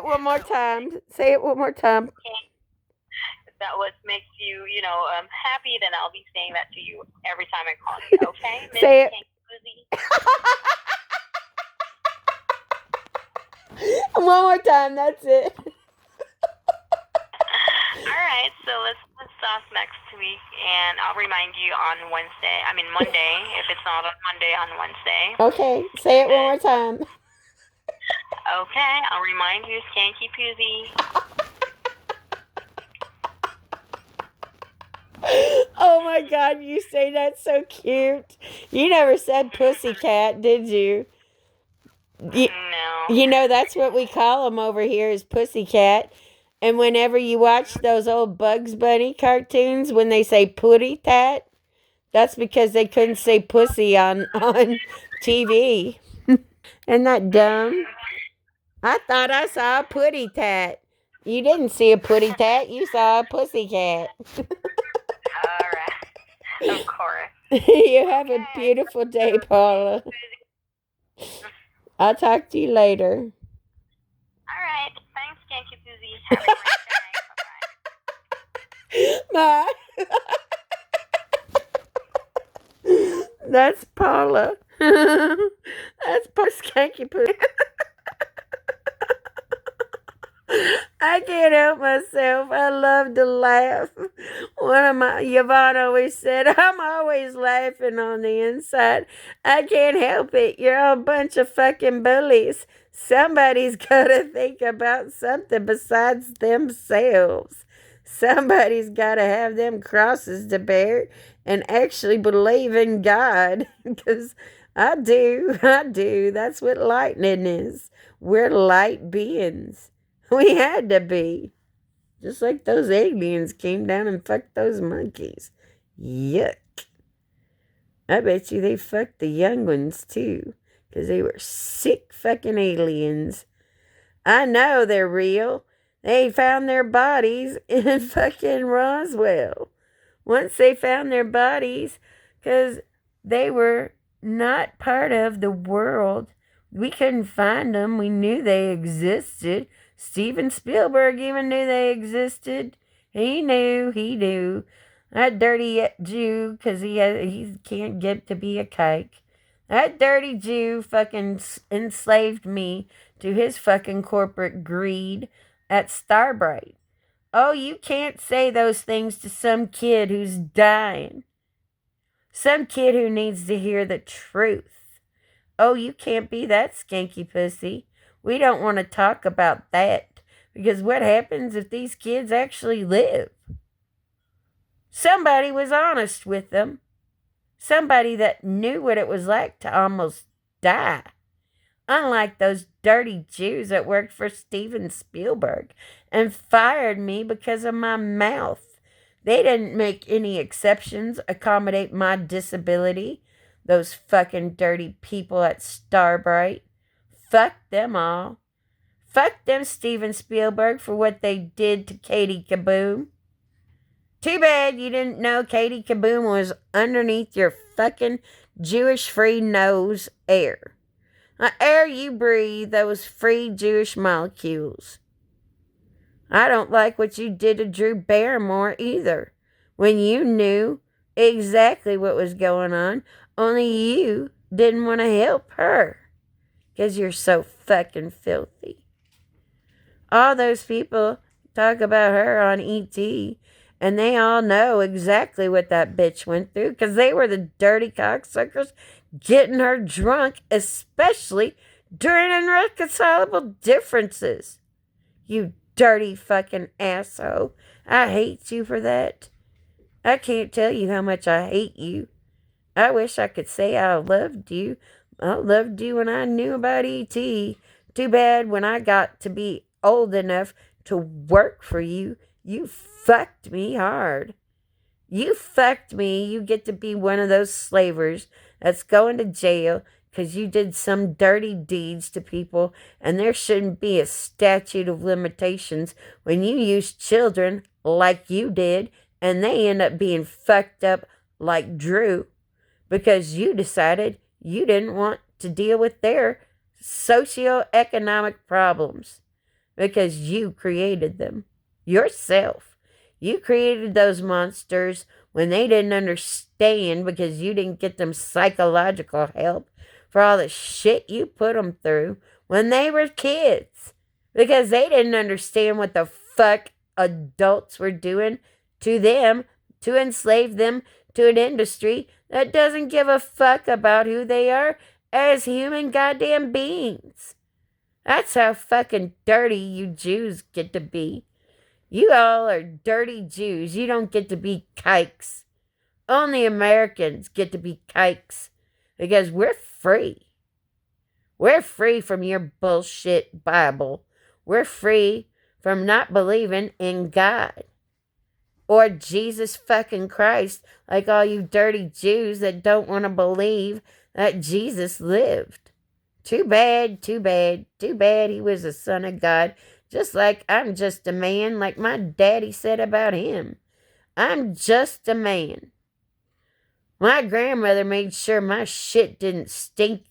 one more time. Say it one more time. If that what makes you, happy, then I'll be saying that to you every time I call you. Okay, Miss Say it. Susie? One more time. That's it. All right, so let's talk next week, and I'll remind you on Wednesday. I mean Monday, if it's not on Monday, on Wednesday. Okay. Say it one more time. Okay, I'll remind you, Skanky Poozy. Oh my God, you say that so cute. You never said pussycat, did you? You, No. you know, that's what we call them over here is pussycat. And whenever you watch those old Bugs Bunny cartoons, when they say putty tat, that's because they couldn't say pussy on TV. Isn't that dumb? I thought I saw a putty tat. You didn't see a putty tat, you saw a pussy cat. All right. Of course. You have a beautiful day, Paula. I'll talk to you later. All right. Thanks, Skanky Poozy. Have a great day. Bye. That's Paula. That's Paula Skanky Poo. I can't help myself. I love to laugh. One of my Yvonne always said, I'm always laughing on the inside. I can't help it. You're all a bunch of fucking bullies. Somebody's gotta think about something besides themselves. Somebody's gotta have them crosses to bear and actually believe in God. Because I do. I do. That's what lightning is. We're light beings. We had to be. Just like those aliens came down and fucked those monkeys. Yuck. I bet you they fucked the young ones too. Because they were sick fucking aliens. I know they're real. They found their bodies in fucking Roswell. Once they found their bodies, because they were not part of the world, we couldn't find them. We knew they existed. Steven Spielberg even knew they existed. He knew. That dirty Jew, because he can't get to be a kike. That dirty Jew fucking enslaved me to his fucking corporate greed at Starbright. Oh, you can't say those things to some kid who's dying. Some kid who needs to hear the truth. Oh, you can't be that skanky pussy. We don't want to talk about that because what happens if these kids actually live? Somebody was honest with them. Somebody that knew what it was like to almost die. Unlike those dirty Jews that worked for Steven Spielberg and fired me because of my mouth. They didn't make any exceptions, accommodate my disability. Those fucking dirty people at Starbright. Fuck them all. Fuck them Steven Spielberg for what they did to Katie Kaboom. Too bad you didn't know Katie Kaboom was underneath your fucking Jewish free nose air. The air you breathe, those free Jewish molecules. I don't like what you did to Drew Barrymore either. When you knew exactly what was going on, only you didn't want to help her. Because you're so fucking filthy. All those people talk about her on ET, and they all know exactly what that bitch went through because they were the dirty cocksuckers getting her drunk, especially during irreconcilable differences. You dirty fucking asshole. I hate you for that. I can't tell you how much I hate you. I wish I could say I loved you. I loved you when I knew about E.T. Too bad when I got to be old enough to work for you, you fucked me hard. You fucked me. You get to be one of those slavers that's going to jail because you did some dirty deeds to people, and there shouldn't be a statute of limitations when you use children like you did, and they end up being fucked up like Drew because you decided you didn't want to deal with their socioeconomic problems. because you created them yourself. You created those monsters when they didn't understand because you didn't get them psychological help for all the shit you put them through when they were kids because they didn't understand what the fuck adults were doing to them to enslave them to an industry that doesn't give a fuck about who they are as human goddamn beings. That's how fucking dirty you Jews get to be. You all are dirty Jews. You don't get to be kikes. Only Americans get to be kikes because we're free. We're free from your bullshit Bible. We're free from not believing in God or Jesus fucking Christ, like all you dirty Jews that don't want to believe that Jesus lived. Too bad, too bad, too bad he was the Son of God, just like I'm just a man, like my daddy said about him. I'm just a man. My grandmother made sure my shit didn't stink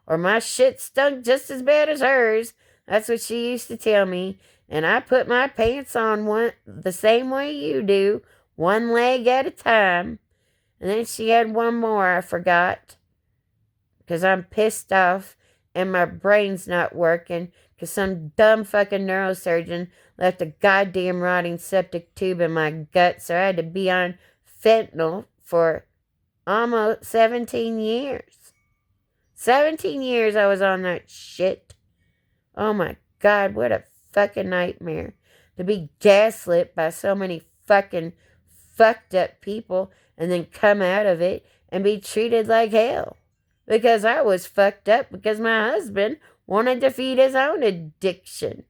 or my shit stunk just as bad as hers. That's what she used to tell me. And I put my pants on the same way you do, one leg at a time. And then she had one more I forgot because I'm pissed off and my brain's not working because some dumb fucking neurosurgeon left a goddamn rotting septic tube in my gut, so I had to be on fentanyl for almost 17 years. 17 years I was on that shit. Oh my God, what a fucking nightmare. To be gaslit by so many fucking fucked up people and then come out of it and be treated like hell. Because I was fucked up because my husband wanted to feed his own addiction.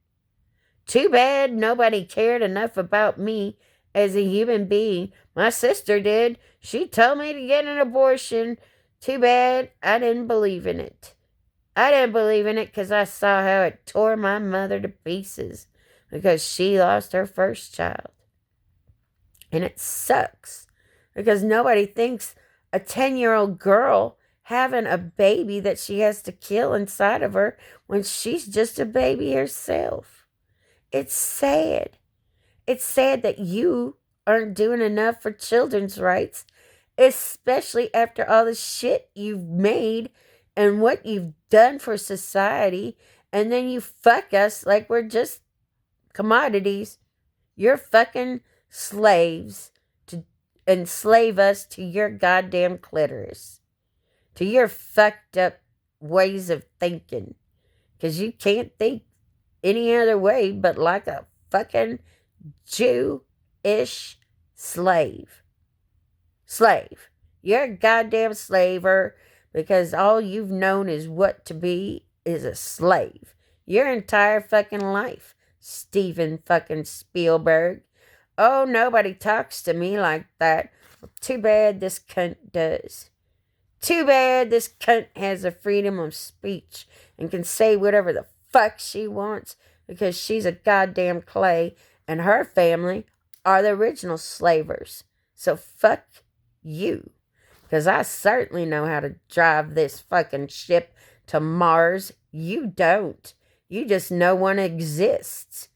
Too bad nobody cared enough about me as a human being. My sister did. She told me to get an abortion. Too bad I didn't believe in it. I didn't believe in it because I saw how it tore my mother to pieces because she lost her first child. And it sucks because nobody thinks a 10-year-old girl having a baby that she has to kill inside of her when she's just a baby herself. It's sad. It's sad that you aren't doing enough for children's rights, especially after all the shit you've made and what you've done for society, and then you fuck us like we're just commodities. You're fucking slaves to enslave us to your goddamn clitoris, to your fucked up ways of thinking, because you can't think any other way but like a fucking Jew-ish slave. Slave. You're a goddamn slaver because all you've known is what to be is a slave. Your entire fucking life, Steven fucking Spielberg. Oh, nobody talks to me like that. Well, too bad this cunt does. Too bad this cunt has the freedom of speech and can say whatever the fuck she wants because she's a goddamn clay and her family are the original slavers. So fuck you. Because I certainly know how to drive this fucking ship to Mars. You don't. You just know one exists.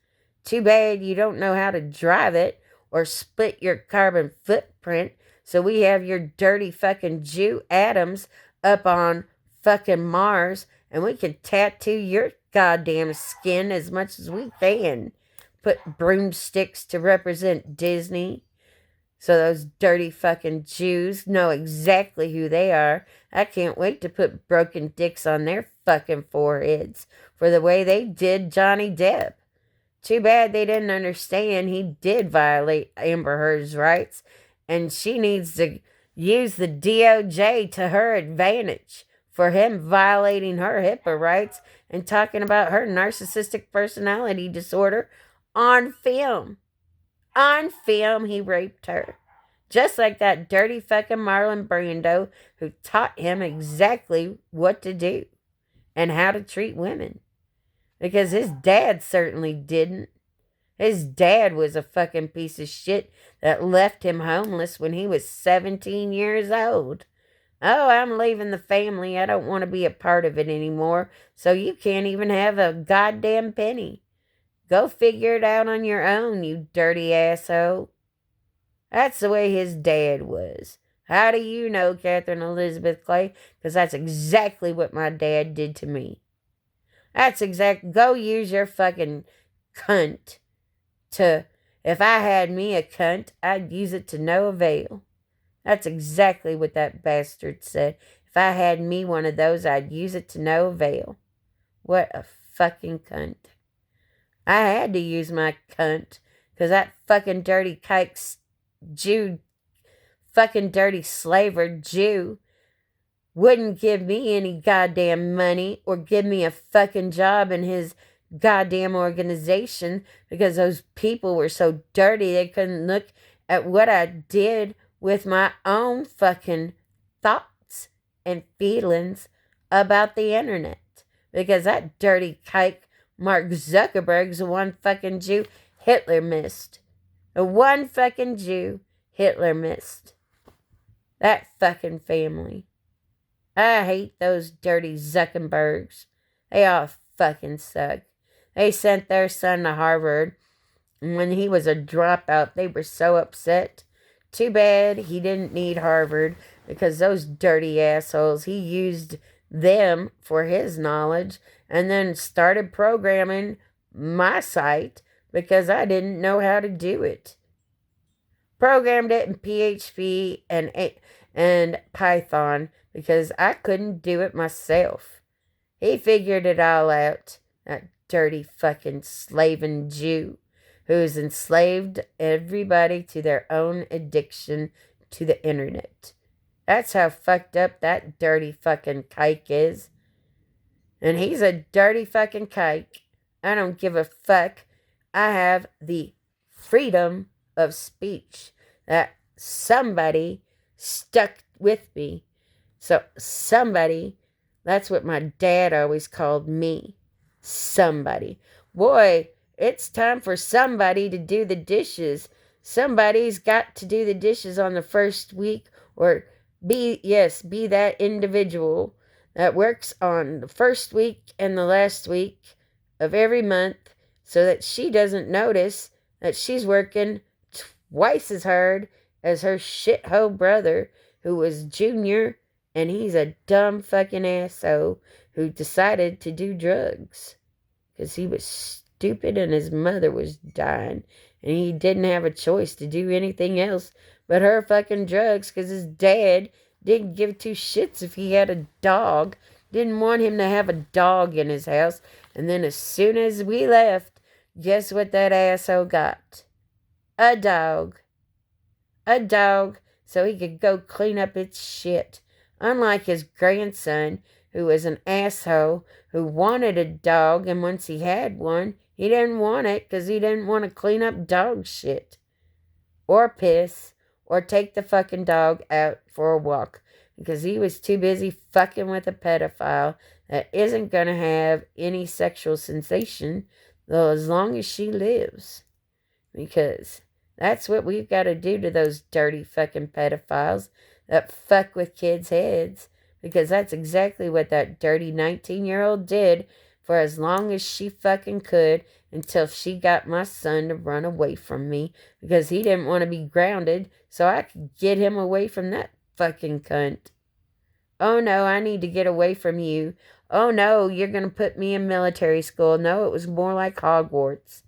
Too bad you don't know how to drive it or split your carbon footprint. So we have your dirty fucking Jew atoms up on fucking Mars and we can tattoo your goddamn skin as much as we can. Put broomsticks to represent Disney. So those dirty fucking Jews know exactly who they are. I can't wait to put broken dicks on their fucking foreheads for the way they did Johnny Depp. Too bad they didn't understand he did violate Amber Heard's rights, and she needs to use the DOJ to her advantage for him violating her HIPAA rights and talking about her narcissistic personality disorder on film. On film, he raped her. Just like that dirty fucking Marlon Brando who taught him exactly what to do and how to treat women. Because his dad certainly didn't. His dad was a fucking piece of shit that left him homeless when he was 17 years old. Oh, I'm leaving the family. I don't want to be a part of it anymore. So you can't even have a goddamn penny. Go figure it out on your own, you dirty asshole. That's the way his dad was. How do you know, Catherine Elizabeth Clay? Because that's exactly what my dad did to me. Go use your fucking cunt to. If I had me a cunt, I'd use it to no avail. That's exactly what that bastard said. If I had me one of those, I'd use it to no avail. What a fucking cunt. I had to use my cunt, because that fucking dirty kike Jew, fucking dirty slaver Jew, wouldn't give me any goddamn money or give me a fucking job in his goddamn organization because those people were so dirty they couldn't look at what I did with my own fucking thoughts and feelings about the internet. Because that dirty kike Mark Zuckerberg's the one fucking Jew Hitler missed. The one fucking Jew Hitler missed. That fucking family. I hate those dirty Zuckerbergs. They all fucking suck. They sent their son to Harvard, and when he was a dropout, they were so upset. Too bad he didn't need Harvard, because those dirty assholes, he used them for his knowledge and then started programming my site because I didn't know how to do it. Programmed it in PHP and Python because I couldn't do it myself. He figured it all out, that dirty fucking slaving Jew who's enslaved everybody to their own addiction to the internet. That's how fucked up that dirty fucking kike is. And he's a dirty fucking kike. I don't give a fuck. I have the freedom of speech that somebody stuck with me. So somebody, that's what my dad always called me. Somebody. Boy, it's time for somebody to do the dishes. Somebody's got to do the dishes on the first week, or be that individual that works on the first week and the last week of every month so that she doesn't notice that she's working twice as hard as her shithole brother who was junior, and he's a dumb fucking asshole who decided to do drugs because he was stupid and his mother was dying and he didn't have a choice to do anything else but her fucking drugs because his dad didn't give two shits if he had a dog. Didn't want him to have a dog in his house. And then as soon as we left, guess what that asshole got? A dog. A dog so he could go clean up its shit. Unlike his grandson, who was an asshole, who wanted a dog, and once he had one, he didn't want it because he didn't want to clean up dog shit. Or piss. Or take the fucking dog out for a walk because he was too busy fucking with a pedophile that isn't going to have any sexual sensation though as long as she lives. Because that's what we've got to do to those dirty fucking pedophiles that fuck with kids' heads, because that's exactly what that dirty 19-year-old did for as long as she fucking could until she got my son to run away from me because he didn't want to be grounded so I could get him away from that fucking cunt. Oh no, I need to get away from you. Oh no, you're going to put me in military school. No, it was more like Hogwarts.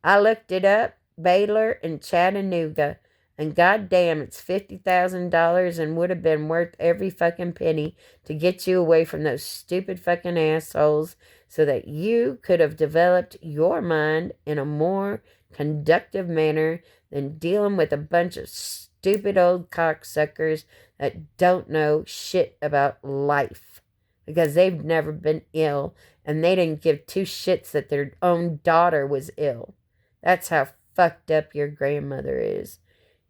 I looked it up, Baylor and Chattanooga, and goddamn, it's $50,000 and would have been worth every fucking penny to get you away from those stupid fucking assholes so that you could have developed your mind in a more conductive manner than dealing with a bunch of stupid old cocksuckers that don't know shit about life because they've never been ill and they didn't give two shits that their own daughter was ill. That's how fucked up your grandmother is.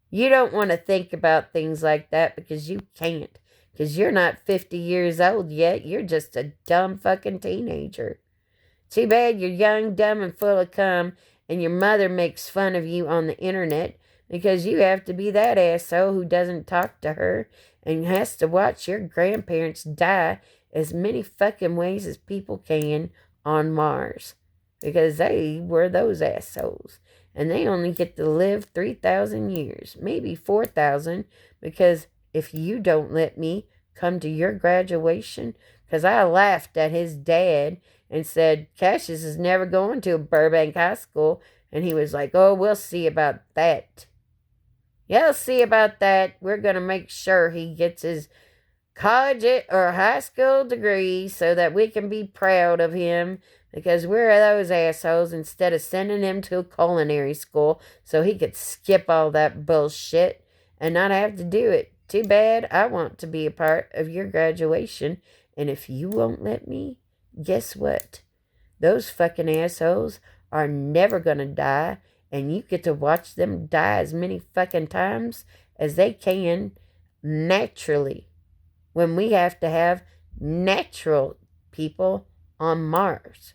You don't want to think about things like that because you can't. Because you're not 50 years old yet. You're just a dumb fucking teenager. Too bad you're young, dumb, and full of cum, and your mother makes fun of you on the internet because you have to be that asshole who doesn't talk to her and has to watch your grandparents die as many fucking ways as people can on Mars. because they were those assholes. And they only get to live 3,000 years, maybe 4,000, because if you don't let me come to your graduation, because I laughed at his dad and said, Cassius is never going to a Burbank High School. And he was like, oh, we'll see about that. Yeah, we'll see about that. We're going to make sure he gets his college or high school degree so that we can be proud of him because we're those assholes instead of sending him to a culinary school so he could skip all that bullshit and not have to do it. Too bad. I want to be a part of your graduation, and if you won't let me, guess what? Those fucking assholes are never gonna die, and you get to watch them die as many fucking times as they can naturally when we have to have natural people on Mars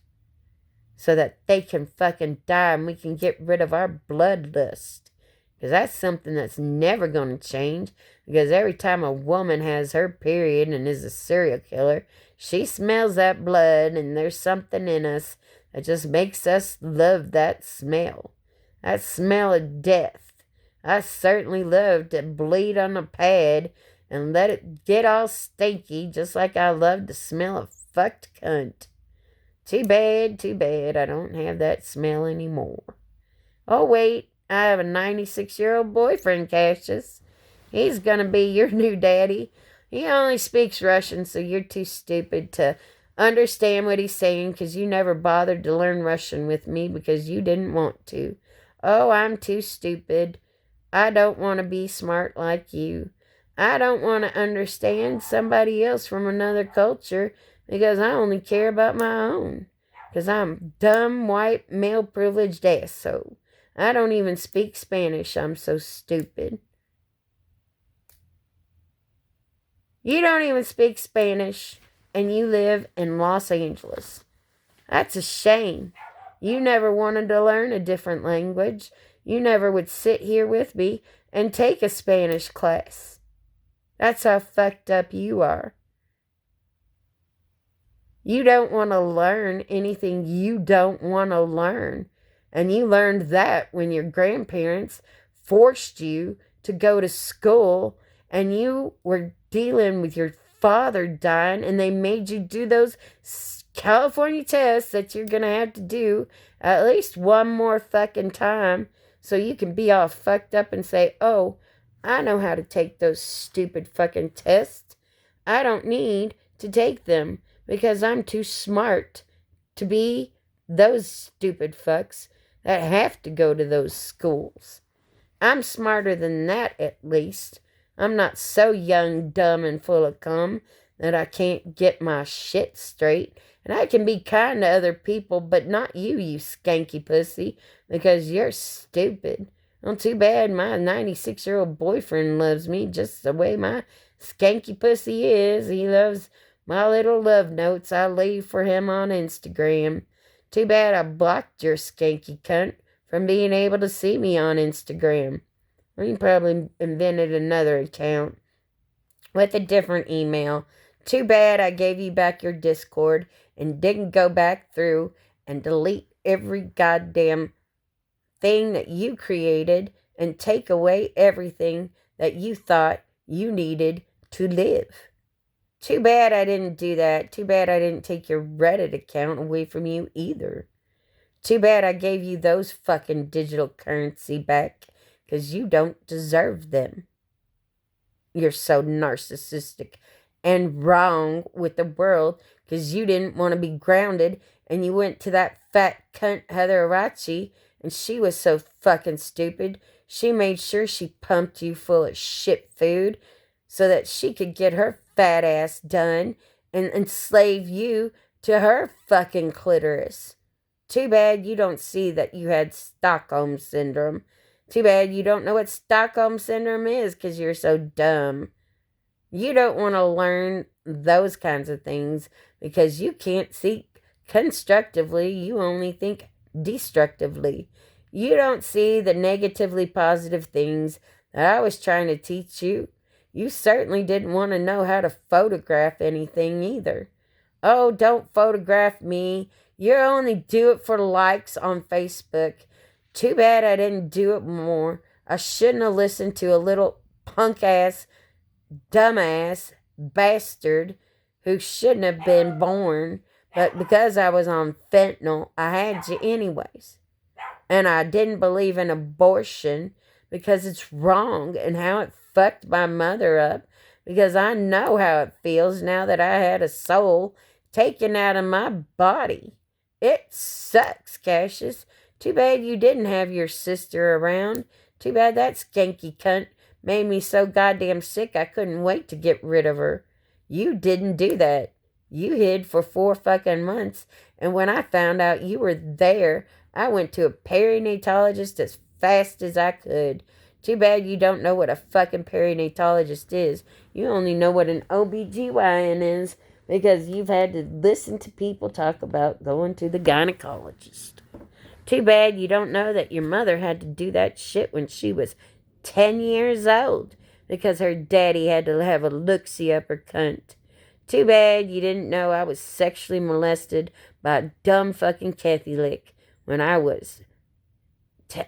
so that they can fucking die and we can get rid of our bloodlust. Because that's something that's never going to change. Because every time a woman has her period and is a serial killer, she smells that blood and there's something in us that just makes us love that smell. That smell of death. I certainly love to bleed on a pad and let it get all stinky just like I love the smell of fucked cunt. Too bad I don't have that smell anymore. Oh, wait, I have a 96-year-old boyfriend, Cassius. He's gonna be your new daddy. He only speaks Russian, so you're too stupid to understand what he's saying because you never bothered to learn Russian with me because you didn't want to. Oh, I'm too stupid. I don't want to be smart like you. I don't want to understand somebody else from another culture because I only care about my own. Because I'm dumb, white, male privileged asshole. I don't even speak Spanish. I'm so stupid. You don't even speak Spanish, and you live in Los Angeles. That's a shame. You never wanted to learn a different language. You never would sit here with me and take a Spanish class. That's how fucked up you are. You don't want to learn anything you don't want to learn. And you learned that when your grandparents forced you to go to school and you were dealing with your father dying and they made you do those California tests that you're going to have to do at least one more fucking time so you can be all fucked up and say, oh, I know how to take those stupid fucking tests. I don't need to take them because I'm too smart to be those stupid fucks that have to go to those schools. I'm smarter than that, at least. I'm not so young, dumb, and full of cum that I can't get my shit straight. And I can be kind to other people, but not you, you skanky pussy, because you're stupid. Well, too bad my 96-year-old boyfriend loves me just the way my skanky pussy is. He loves my little love notes I leave for him on Instagram. Too bad I blocked your skanky cunt from being able to see me on Instagram. Well, you probably invented another account with a different email. Too bad I gave you back your Discord and didn't go back through and delete every goddamn thing that you created and take away everything that you thought you needed to live. Too bad I didn't do that. Too bad I didn't take your Reddit account away from you either. Too bad I gave you those fucking digital currency back because you don't deserve them. You're so narcissistic and wrong with the world because you didn't want to be grounded and you went to that fat cunt Heather Arachi and she was so fucking stupid. She made sure she pumped you full of shit food so that she could get her fat ass done and enslave you to her fucking clitoris. Too bad you don't see that you had Stockholm Syndrome. Too bad you don't know what Stockholm Syndrome is because you're so dumb. You don't want to learn those kinds of things because you can't think constructively. You only think destructively. You don't see the negatively positive things that I was trying to teach you. You certainly didn't want to know how to photograph anything either. Oh, don't photograph me, You only do it for likes on Facebook. Too bad I didn't do it more. I shouldn't have listened to a little punk ass, dumbass bastard who shouldn't have been born. But because I was on fentanyl, I had you anyways. And I didn't believe in abortion because it's wrong and how it fucked my mother up, because I know how it feels now that I had a soul taken out of my body. It sucks, Cassius. Too bad you didn't have your sister around. Too bad that skanky cunt made me so goddamn sick I couldn't wait to get rid of her. You didn't do that. You hid for 4 fucking months, and when I found out you were there, I went to a perinatologist as fast as I could. Too bad you don't know what a fucking perinatologist is. You only know what an OBGYN is because you've had to listen to people talk about going to the gynecologist. Too bad you don't know that your mother had to do that shit when she was 10 years old because her daddy had to have a look-see up her cunt. Too bad you didn't know I was sexually molested by a dumb fucking Kathy Lick when I was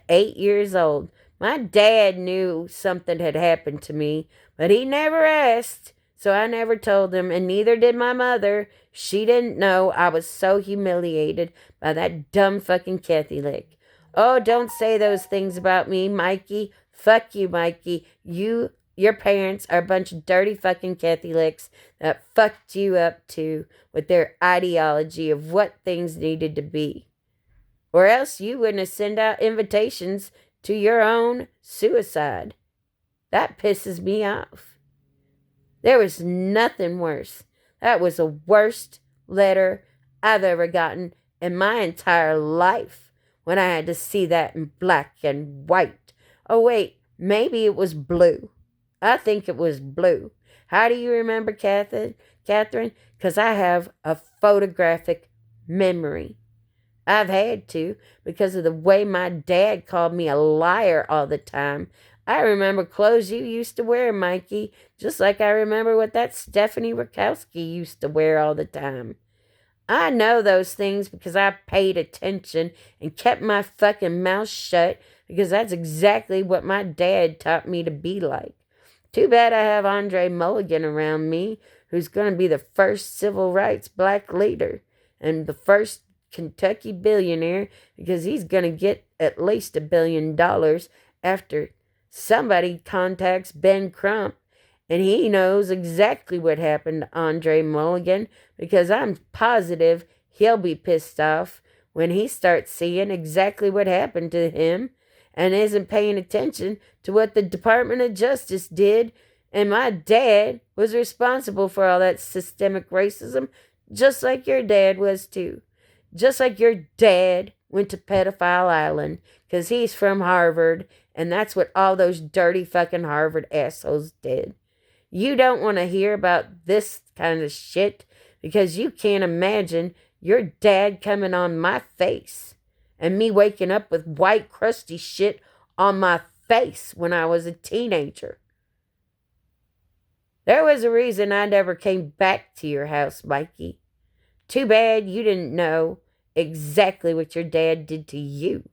8 years old. My dad knew something had happened to me, but he never asked, so I never told him, and neither did my mother. She didn't know I was so humiliated by that dumb fucking Kathy Lick. Oh, don't say those things about me, Mikey. Fuck you, Mikey. Your parents are a bunch of dirty fucking Kathy Licks that fucked you up too with their ideology of what things needed to be. Or else you wouldn't have sent out invitations to your own suicide. That pisses me off. There was nothing worse. That was the worst letter I've ever gotten in my entire life when I had to see that in black and white. Oh, wait, maybe it was blue. I think it was blue. How do you remember, Catherine? Because I have a photographic memory. I've had to because of the way my dad called me a liar all the time. I remember clothes you used to wear, Mikey, just like I remember what that Stephanie Rakowski used to wear all the time. I know those things because I paid attention and kept my fucking mouth shut because that's exactly what my dad taught me to be like. Too bad I have Andre Mulligan around me, who's going to be the first civil rights black leader and the first Kentucky billionaire, because he's going to get at least $1 billion after somebody contacts Ben Crump, and he knows exactly what happened to Andre Mulligan, because I'm positive he'll be pissed off when he starts seeing exactly what happened to him and isn't paying attention to what the Department of Justice did. And my dad was responsible for all that systemic racism, just like your dad was too. Just like your dad went to Pedophile Island because he's from Harvard, and that's what all those dirty fucking Harvard assholes did. You don't want to hear about this kind of shit because you can't imagine your dad coming on my face and me waking up with white crusty shit on my face when I was a teenager. There was a reason I never came back to your house, Mikey. Too bad you didn't know exactly what your dad did to you.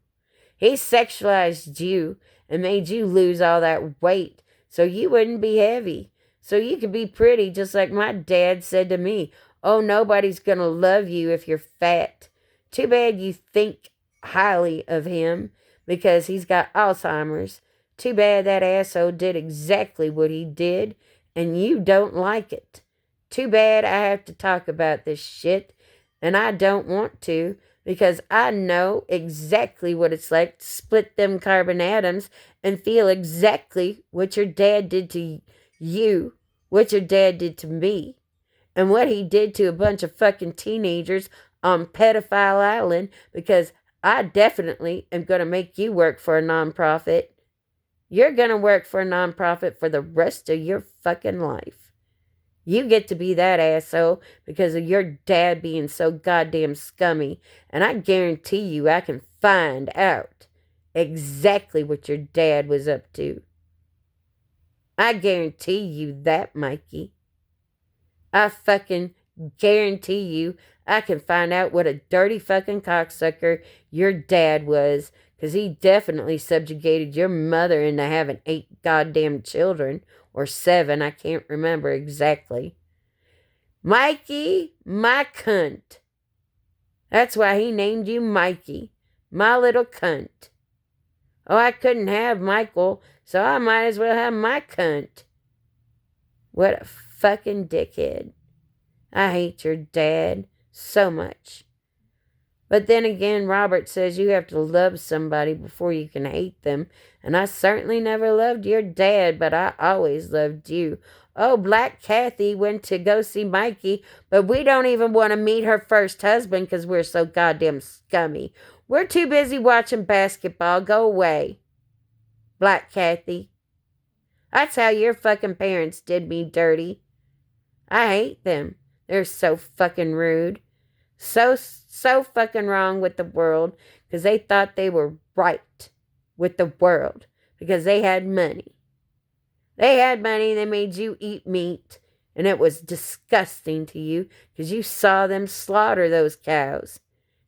He sexualized you and made you lose all that weight so you wouldn't be heavy, so you could be pretty, just like my dad said to me. Oh, nobody's gonna love you if you're fat. Too bad you think highly of him because he's got Alzheimer's. Too bad that asshole did exactly what he did and you don't like it. Too bad I have to talk about this shit, and I don't want to because I know exactly what it's like to split them carbon atoms and feel exactly what your dad did to you, what your dad did to me, and what he did to a bunch of fucking teenagers on Pedophile Island, because I definitely am going to make you work for a nonprofit. You're going to work for a nonprofit for the rest of your fucking life. You get to be that asshole because of your dad being so goddamn scummy, and I guarantee you I can find out exactly what your dad was up to. I guarantee you that, Mikey. I fucking guarantee you I can find out what a dirty fucking cocksucker your dad was, 'cause he definitely subjugated your mother into having 8 goddamn children, or 7, I can't remember exactly. Mikey, my cunt. That's why he named you Mikey, my little cunt. Oh, I couldn't have Michael, so I might as well have my cunt. What a fucking dickhead. I hate your dad so much. But then again, Robert says you have to love somebody before you can hate them. And I certainly never loved your dad, but I always loved you. Oh, Black Kathy went to go see Mikey, but we don't even want to meet her first husband because we're so goddamn scummy. We're too busy watching basketball. Go away, Black Kathy. That's how your fucking parents did me dirty. I hate them. They're so fucking rude. So fucking wrong with the world because they thought they were right with the world because they had money. They had money, they made you eat meat, and it was disgusting to you because you saw them slaughter those cows.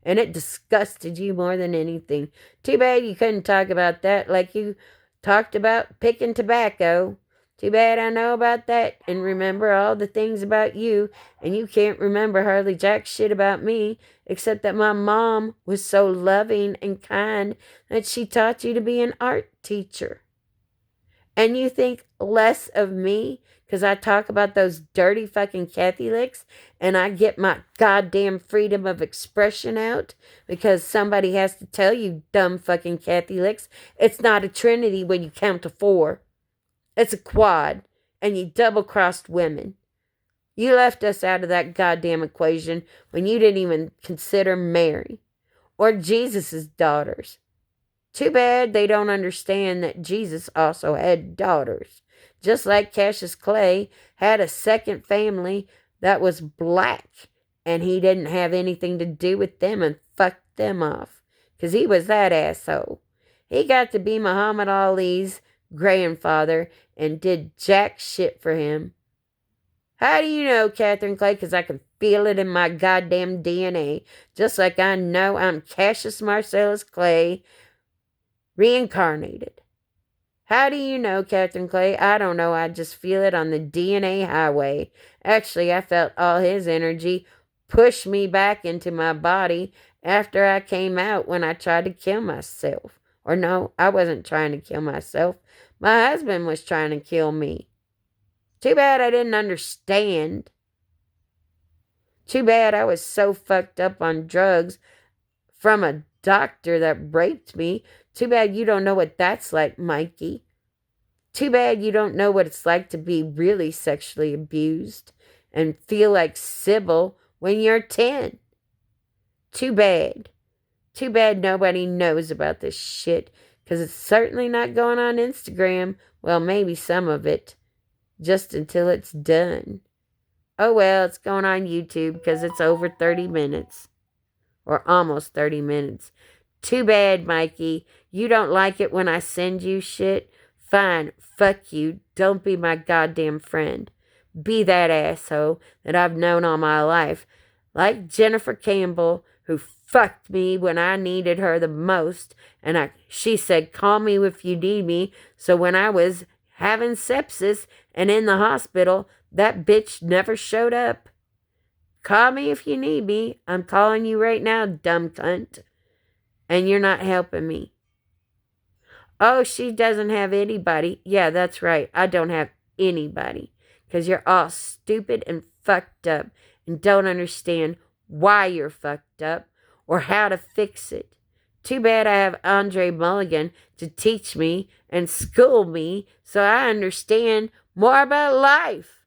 And it disgusted you more than anything. Too bad you couldn't talk about that like you talked about picking tobacco. Too bad I know about that and remember all the things about you, and you can't remember hardly jack shit about me, except that my mom was so loving and kind that she taught you to be an art teacher. And you think less of me because I talk about those dirty fucking Kathy licks and I get my goddamn freedom of expression out because somebody has to tell you, dumb fucking Kathy licks, it's not a trinity when you count to 4. It's a quad, and you double-crossed women. You left us out of that goddamn equation when you didn't even consider Mary or Jesus' daughters. Too bad they don't understand that Jesus also had daughters, just like Cassius Clay had a second family that was black, and he didn't have anything to do with them and fucked them off, because he was that asshole. He got to be Muhammad Ali's grandfather and did jack shit for him. How do you know, Catherine Clay? Because I can feel it in my goddamn DNA, just like I know I'm Cassius Marcellus Clay reincarnated. How do you know, Catherine Clay? I don't know. I just feel it on the DNA highway. Actually, I felt all his energy push me back into my body after I came out when I tried to kill myself. Or no, I wasn't trying to kill myself. My husband was trying to kill me. Too bad I didn't understand. Too bad I was so fucked up on drugs from a doctor that raped me. Too bad you don't know what that's like, Mikey. Too bad you don't know what it's like to be really sexually abused and feel like Sybil when you're 10. Too bad. Too bad nobody knows about this shit, because it's certainly not going on Instagram. Well, maybe some of it, just until it's done. Oh well, it's going on YouTube because it's over 30 minutes. Or almost 30 minutes. Too bad, Mikey. You don't like it when I send you shit? Fine, fuck you. Don't be my goddamn friend. Be that asshole that I've known all my life. Like Jennifer Campbell, who fucked me when I needed her the most, and she said, call me if you need me. So when I was having sepsis and in the hospital, that bitch never showed up. Call me if you need me. I'm calling you right now, dumb cunt. And you're not helping me. Oh, she doesn't have anybody. Yeah, that's right. I don't have anybody. Because you're all stupid and fucked up and don't understand why you're fucked up or how to fix it. Too bad I have Andre Mulligan to teach me and school me so I understand more about life.